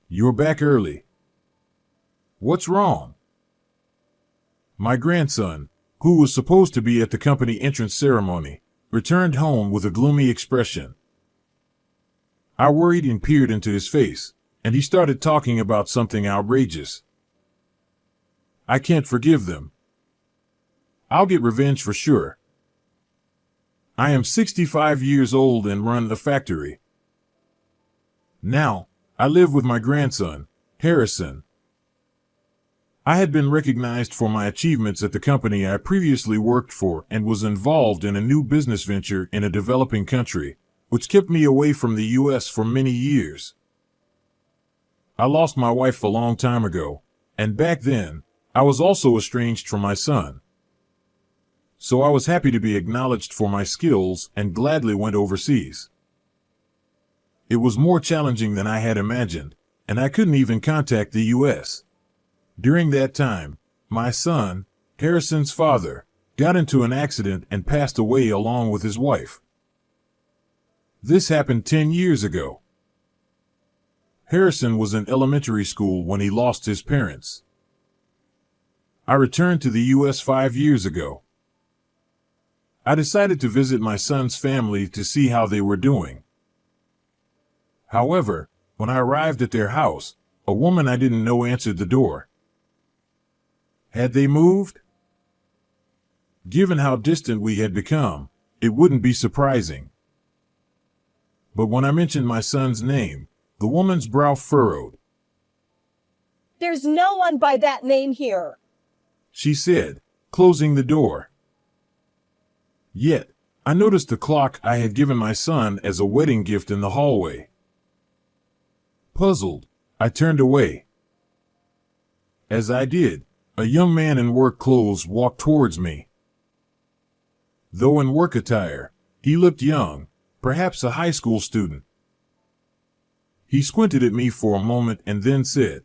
You're back early. What's wrong? My grandson, who was supposed to be at the company entrance ceremony, returned home with a gloomy expression. I worried and peered into his face, and he started talking about something outrageous. I can't forgive them. I'll get revenge for sure. I am 65 years old and run a factory. Now, I live with my grandson, Harrison. I had been recognized for my achievements at the company I previously worked for and was involved in a new business venture in a developing country, which kept me away from the U.S. for many years. I lost my wife a long time ago, and back then, I was also estranged from my son. So I was happy to be acknowledged for my skills and gladly went overseas. It was more challenging than I had imagined, and I couldn't even contact the U.S. During that time, my son, Harrison's father, got into an accident and passed away along with his wife. This happened 10 years ago. Harrison was in elementary school when he lost his parents. I returned to the U.S. 5 years ago. I decided to visit my son's family to see how they were doing. However, when I arrived at their house, a woman I didn't know answered the door. Had they moved? Given how distant we had become, it wouldn't be surprising. But when I mentioned my son's name, the woman's brow furrowed. There's no one by that name here, She said, closing the door. Yet, I noticed the clock I had given my son as a wedding gift in the hallway. Puzzled, I turned away. As I did, a young man in work clothes walked towards me. Though in work attire, he looked young, perhaps a high school student. He squinted at me for a moment and then said,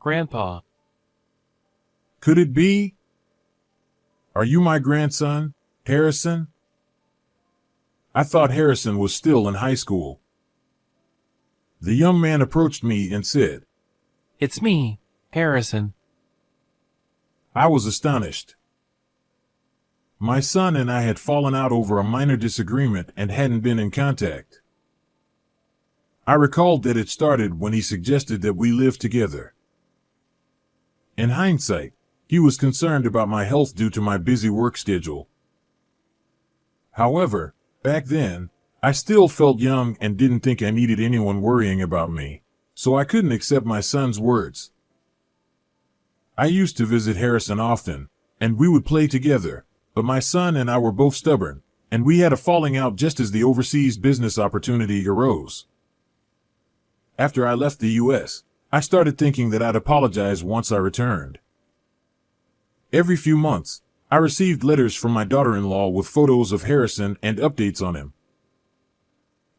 Grandpa. Could it be? Are you my grandson, Harrison? I thought Harrison was still in high school. The young man approached me and said, It's me, Harrison. I was astonished. My son and I had fallen out over a minor disagreement and hadn't been in contact. I recalled that it started when he suggested that we live together. In hindsight, he was concerned about my health due to my busy work schedule. However, back then, I still felt young and didn't think I needed anyone worrying about me, so I couldn't accept my son's words. I used to visit Harrison often, and we would play together, but my son and I were both stubborn, and we had a falling out just as the overseas business opportunity arose. After I left the U.S., I started thinking that I'd apologize once I returned. Every few months, I received letters from my daughter-in-law with photos of Harrison and updates on him.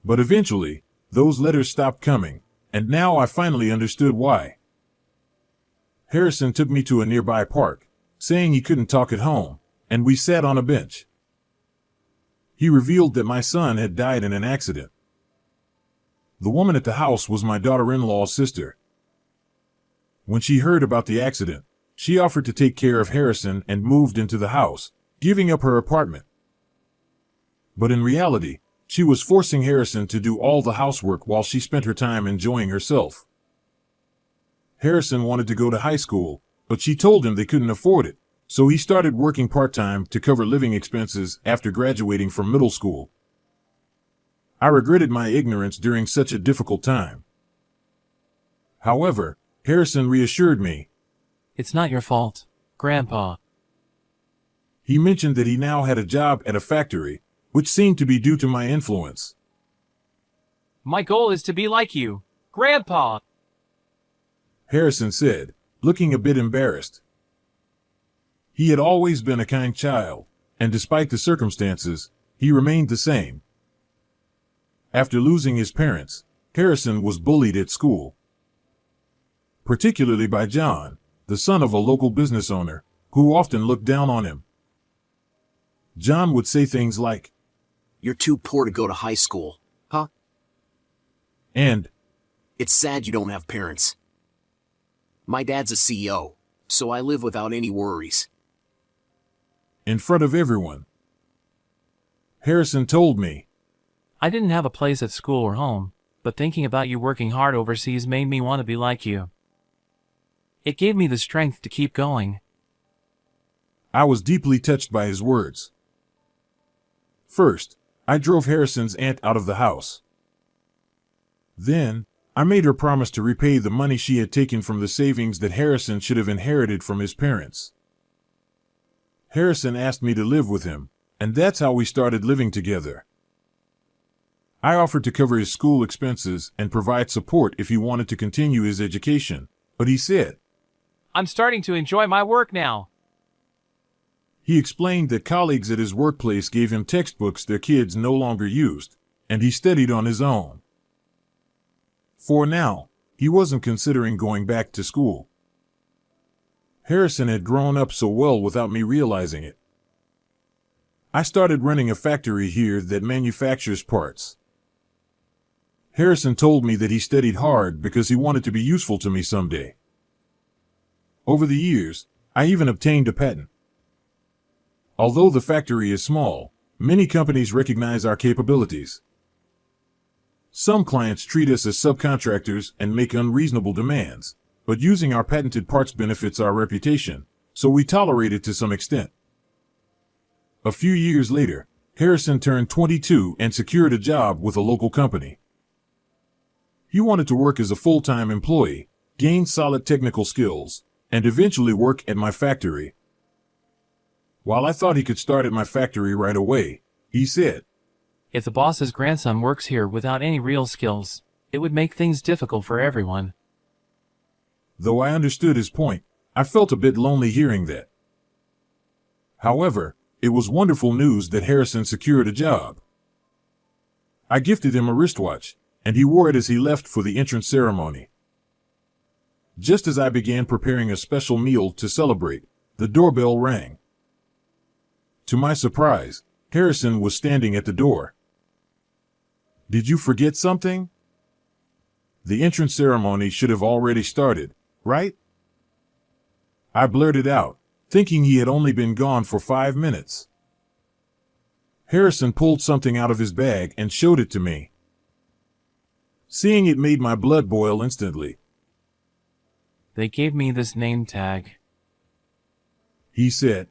But eventually, those letters stopped coming, and now I finally understood why. Harrison took me to a nearby park, saying he couldn't talk at home, and we sat on a bench. He revealed that my son had died in an accident. The woman at the house was my daughter-in-law's sister. When she heard about the accident, she offered to take care of Harrison and moved into the house, giving up her apartment. But in reality, she was forcing Harrison to do all the housework while she spent her time enjoying herself. Harrison wanted to go to high school, but she told him they couldn't afford it, so he started working part-time to cover living expenses after graduating from middle school. I regretted my ignorance during such a difficult time. However, Harrison reassured me. It's not your fault, Grandpa. He mentioned that he now had a job at a factory, which seemed to be due to my influence. My goal is to be like you, Grandpa. Harrison said, looking a bit embarrassed. He had always been a kind child, and despite the circumstances, he remained the same. After losing his parents, Harrison was bullied at school, particularly by John, the son of a local business owner, who often looked down on him. John would say things like, You're too poor to go to high school, huh? And, It's sad you don't have parents. My dad's a CEO, so I live without any worries. In front of everyone. Harrison told me. I didn't have a place at school or home, but thinking about you working hard overseas made me want to be like you. It gave me the strength to keep going. I was deeply touched by his words. First, I drove Harrison's aunt out of the house. Then, I made her promise to repay the money she had taken from the savings that Harrison should have inherited from his parents. Harrison asked me to live with him, and that's how we started living together. I offered to cover his school expenses and provide support if he wanted to continue his education, but he said, I'm starting to enjoy my work now. He explained that colleagues at his workplace gave him textbooks their kids no longer used, and he studied on his own. For now, he wasn't considering going back to school. Harrison had grown up so well without me realizing it. I started running a factory here that manufactures parts. Harrison told me that he studied hard because he wanted to be useful to me someday. Over the years, I even obtained a patent. Although the factory is small, many companies recognize our capabilities. Some clients treat us as subcontractors and make unreasonable demands, but using our patented parts benefits our reputation, so we tolerate it to some extent. A few years later, Harrison turned 22 and secured a job with a local company. He wanted to work as a full-time employee, gain solid technical skills, and eventually work at my factory. While I thought he could start at my factory right away, he said, If the boss's grandson works here without any real skills, it would make things difficult for everyone. Though I understood his point, I felt a bit lonely hearing that. However, it was wonderful news that Harrison secured a job. I gifted him a wristwatch, and he wore it as he left for the entrance ceremony. Just as I began preparing a special meal to celebrate, the doorbell rang. To my surprise, Harrison was standing at the door. Did you forget something? The entrance ceremony should have already started, right? I blurted out, thinking he had only been gone for 5 minutes. Harrison pulled something out of his bag and showed it to me. Seeing it made my blood boil instantly. They gave me this name tag. He said.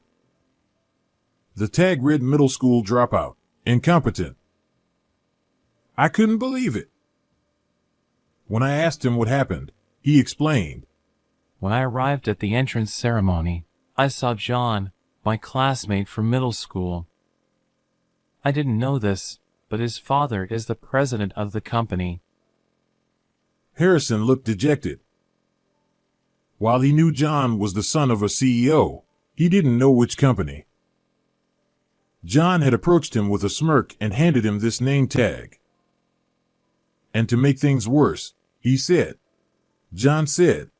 The tag read middle school dropout, incompetent. I couldn't believe it. When I asked him what happened, he explained. When I arrived at the entrance ceremony, I saw John, my classmate from middle school. I didn't know this, but his father is the president of the company. Harrison looked dejected. While he knew John was the son of a CEO, he didn't know which company. John had approached him with a smirk and handed him this name tag. And to make things worse, John said,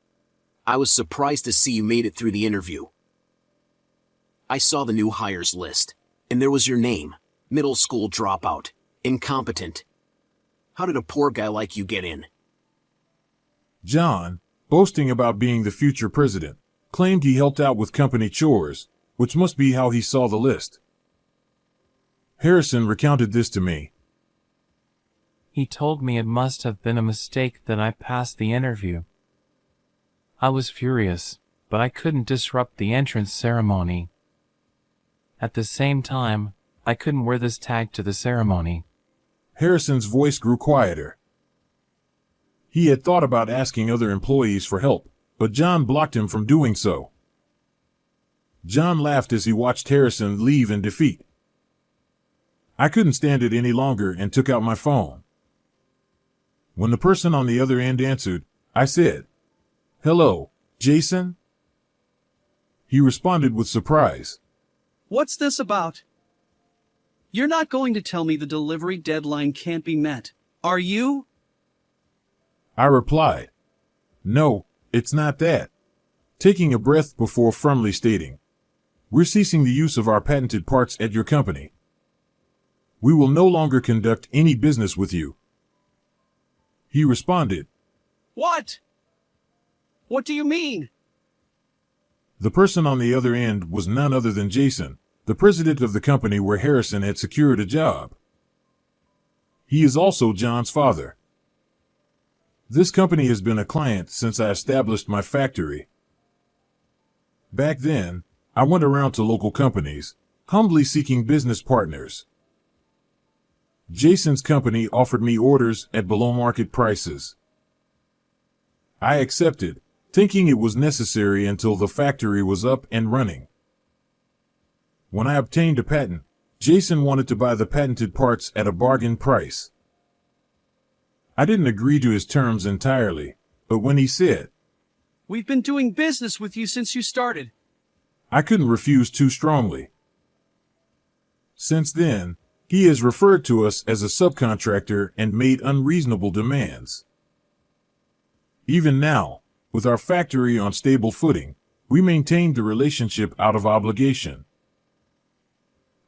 I was surprised to see you made it through the interview. I saw the new hires list, and there was your name, middle school dropout, incompetent. How did a poor guy like you get in? John, boasting about being the future president, claimed he helped out with company chores, which must be how he saw the list. Harrison recounted this to me. He told me it must have been a mistake that I passed the interview. I was furious, but I couldn't disrupt the entrance ceremony. At the same time, I couldn't wear this tag to the ceremony. Harrison's voice grew quieter. He had thought about asking other employees for help, but John blocked him from doing so. John laughed as he watched Harrison leave in defeat. I couldn't stand it any longer and took out my phone. When the person on the other end answered, I said, Hello, Jason? He responded with surprise. What's this about? You're not going to tell me the delivery deadline can't be met, are you? I replied, No, it's not that. Taking a breath before firmly stating, We're ceasing the use of our patented parts at your company. We will no longer conduct any business with you. He responded, What? What do you mean? The person on the other end was none other than Jason, the president of the company where Harrison had secured a job. He is also John's father. This company has been a client since I established my factory. Back then, I went around to local companies, humbly seeking business partners. Jason's company offered me orders at below market prices. I accepted, thinking it was necessary until the factory was up and running. When I obtained a patent, Jason wanted to buy the patented parts at a bargain price. I didn't agree to his terms entirely, but when he said, We've been doing business with you since you started. I couldn't refuse too strongly. Since then, he has referred to us as a subcontractor and made unreasonable demands. Even now, with our factory on stable footing, we maintained the relationship out of obligation.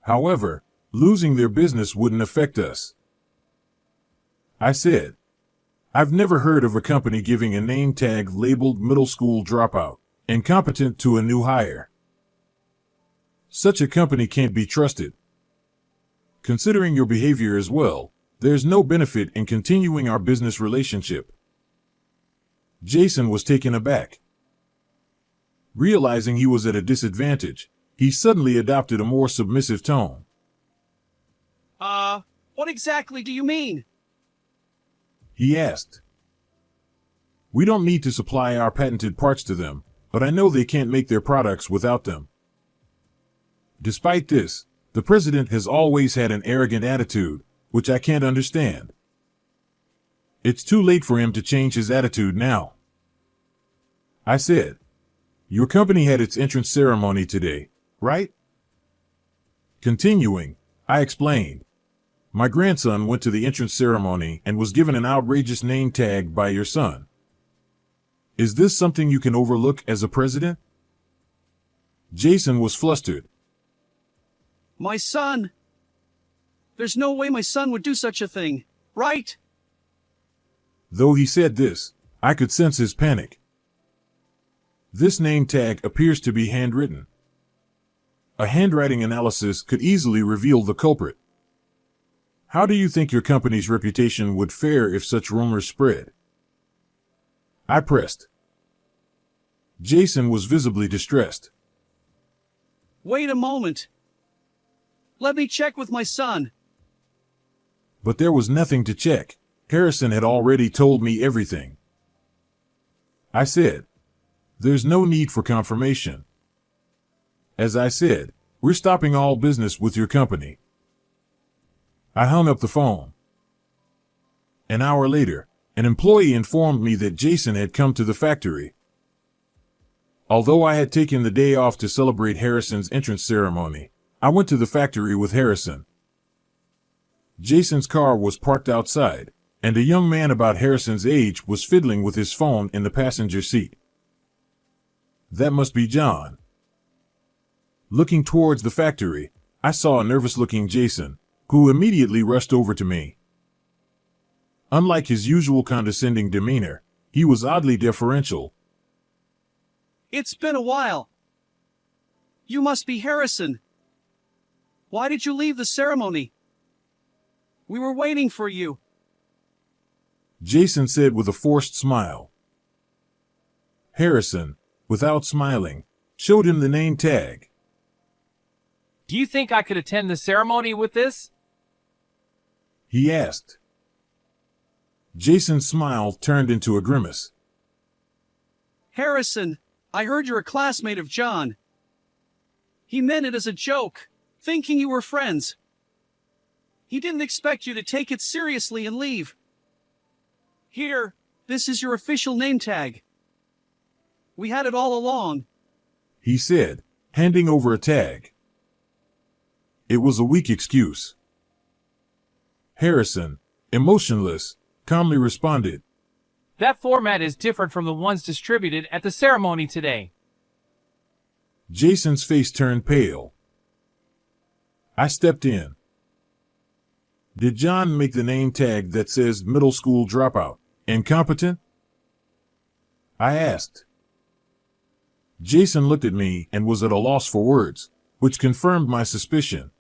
However, losing their business wouldn't affect us. I said, I've never heard of a company giving a name tag labeled middle school dropout, incompetent to a new hire. Such a company can't be trusted. Considering your behavior as well, there's no benefit in continuing our business relationship. Jason was taken aback. Realizing he was at a disadvantage, he suddenly adopted a more submissive tone. What exactly do you mean? He asked. We don't need to supply our patented parts to them, but I know they can't make their products without them. Despite this, the president has always had an arrogant attitude, which I can't understand. It's too late for him to change his attitude now. I said, your company had its entrance ceremony today, right? Continuing, I explained. My grandson went to the entrance ceremony and was given an outrageous name tag by your son. Is this something you can overlook as a president? Jason was flustered. My son? There's no way my son would do such a thing, right? Though he said this, I could sense his panic. This name tag appears to be handwritten. A handwriting analysis could easily reveal the culprit. How do you think your company's reputation would fare if such rumors spread? I pressed. Jason was visibly distressed. Wait a moment. Let me check with my son. But there was nothing to check. Harrison had already told me everything. I said, there's no need for confirmation. As I said, we're stopping all business with your company. I hung up the phone. An hour later, an employee informed me that Jason had come to the factory. Although I had taken the day off to celebrate Harrison's entrance ceremony, I went to the factory with Harrison. Jason's car was parked outside, and a young man about Harrison's age was fiddling with his phone in the passenger seat. That must be John. Looking towards the factory, I saw a nervous-looking Jason, who immediately rushed over to me. Unlike his usual condescending demeanor, he was oddly deferential. It's been a while. You must be Harrison. Why did you leave the ceremony? We were waiting for you. Jason said with a forced smile. Harrison, without smiling, showed him the name tag. Do you think I could attend the ceremony with this? He asked. Jason's smile turned into a grimace. Harrison, I heard you're a classmate of John. He meant it as a joke, thinking you were friends. He didn't expect you to take it seriously and leave. Here, this is your official name tag. We had it all along, He said, handing over a tag. It was a weak excuse. Harrison, emotionless, calmly responded. That format is different from the ones distributed at the ceremony today. Jason's face turned pale. I stepped in. Did John make the name tag that says middle school dropout, incompetent? I asked. Jason looked at me and was at a loss for words, which confirmed my suspicion.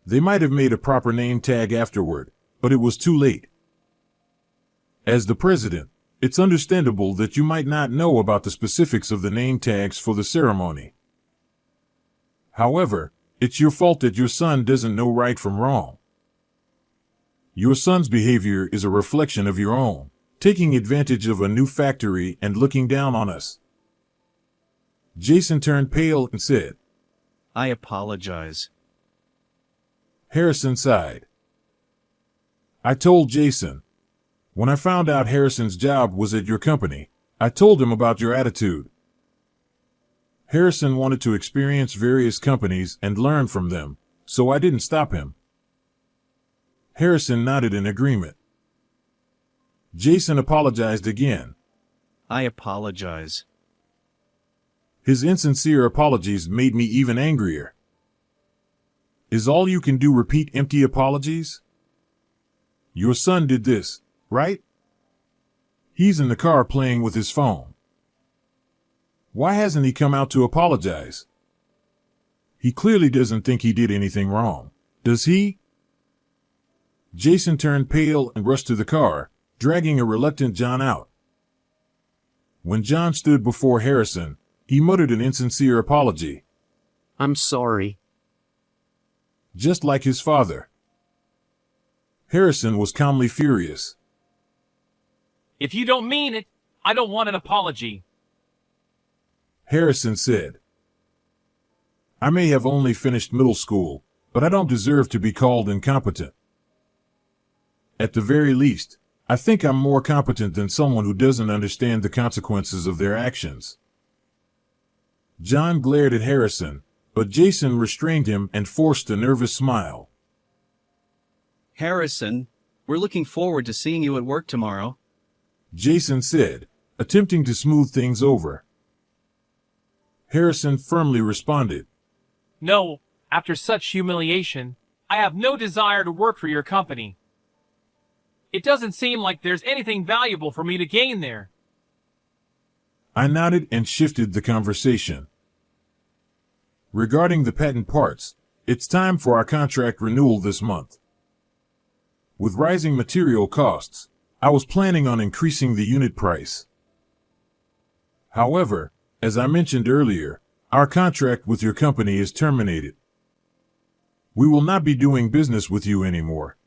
They might have made a proper name tag afterward, but it was too late. As the president, it's understandable that you might not know about the specifics of the name tags for the ceremony. However, it's your fault that your son doesn't know right from wrong. Your son's behavior is a reflection of your own, taking advantage of a new factory and looking down on us. Jason turned pale and said, I apologize. Harrison sighed. I told Jason. When I found out Harrison's job was at your company, I told him about your attitude. Harrison wanted to experience various companies and learn from them, so I didn't stop him. Harrison nodded in agreement. Jason apologized again. I apologize. His insincere apologies made me even angrier. Is all you can do repeat empty apologies? Your son did this, right? He's in the car playing with his phone. Why hasn't he come out to apologize? He clearly doesn't think he did anything wrong, does he? Jason turned pale and rushed to the car, dragging a reluctant John out. When John stood before Harrison, he muttered an insincere apology. I'm sorry. Just like his father. Harrison was calmly furious. If you don't mean it, I don't want an apology. Harrison said, I may have only finished middle school, but I don't deserve to be called incompetent. At the very least, I think I'm more competent than someone who doesn't understand the consequences of their actions. John glared at Harrison, but Jason restrained him and forced a nervous smile. Harrison, we're looking forward to seeing you at work tomorrow. Jason said, attempting to smooth things over. Harrison firmly responded, No, after such humiliation, I have no desire to work for your company. It doesn't seem like there's anything valuable for me to gain there. I nodded and shifted the conversation. Regarding the patent parts, it's time for our contract renewal this month. With rising material costs, I was planning on increasing the unit price. However, as I mentioned earlier, our contract with your company is terminated. We will not be doing business with you anymore.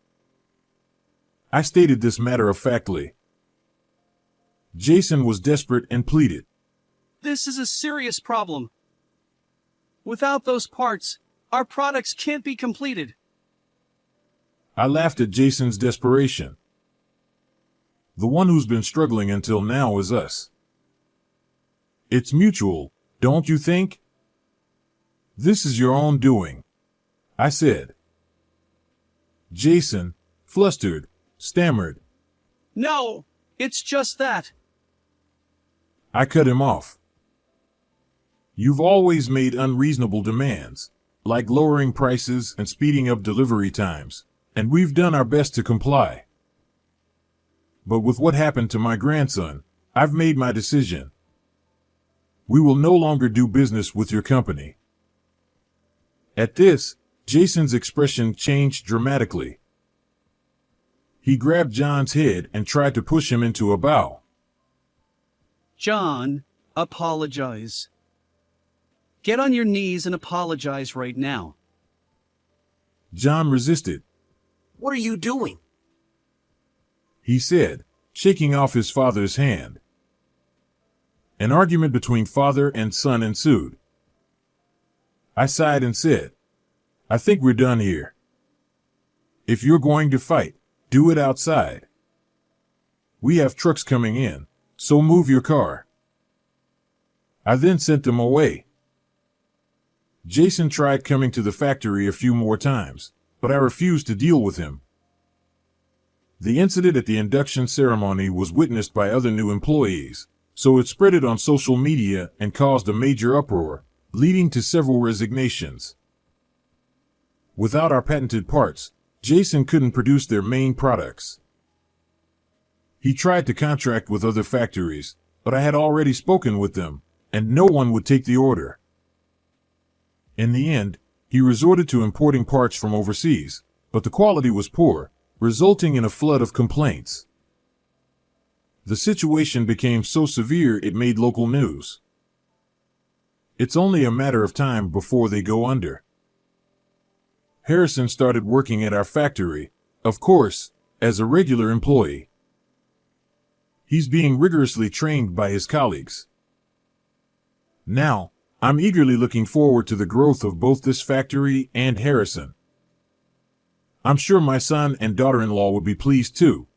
I stated this matter-of-factly. Jason was desperate and pleaded. This is a serious problem. Without those parts, our products can't be completed. I laughed at Jason's desperation. The one who's been struggling until now is us. It's mutual, don't you think? This is your own doing, I said. Jason, flustered, stammered. No, it's just that. I cut him off. You've always made unreasonable demands, like lowering prices and speeding up delivery times, and we've done our best to comply. But with what happened to my grandson, I've made my decision. We will no longer do business with your company. At this, Jason's expression changed dramatically. He grabbed John's head and tried to push him into a bow. John, apologize. Get on your knees and apologize right now. John resisted. What are you doing? He said, shaking off his father's hand. An argument between father and son ensued. I sighed and said, I think we're done here. If you're going to fight, do it outside. We have trucks coming in, so move your car. I then sent them away. Jason tried coming to the factory a few more times, but I refused to deal with him. The incident at the induction ceremony was witnessed by other new employees, so it spread it on social media and caused a major uproar, leading to several resignations. Without our patented parts, Jason couldn't produce their main products. He tried to contract with other factories, but I had already spoken with them, and no one would take the order. In the end, he resorted to importing parts from overseas, but the quality was poor, resulting in a flood of complaints. The situation became so severe it made local news. It's only a matter of time before they go under. Harrison started working at our factory, of course, as a regular employee. He's being rigorously trained by his colleagues. Now, I'm eagerly looking forward to the growth of both this factory and Harrison. I'm sure my son and daughter-in-law would be pleased too.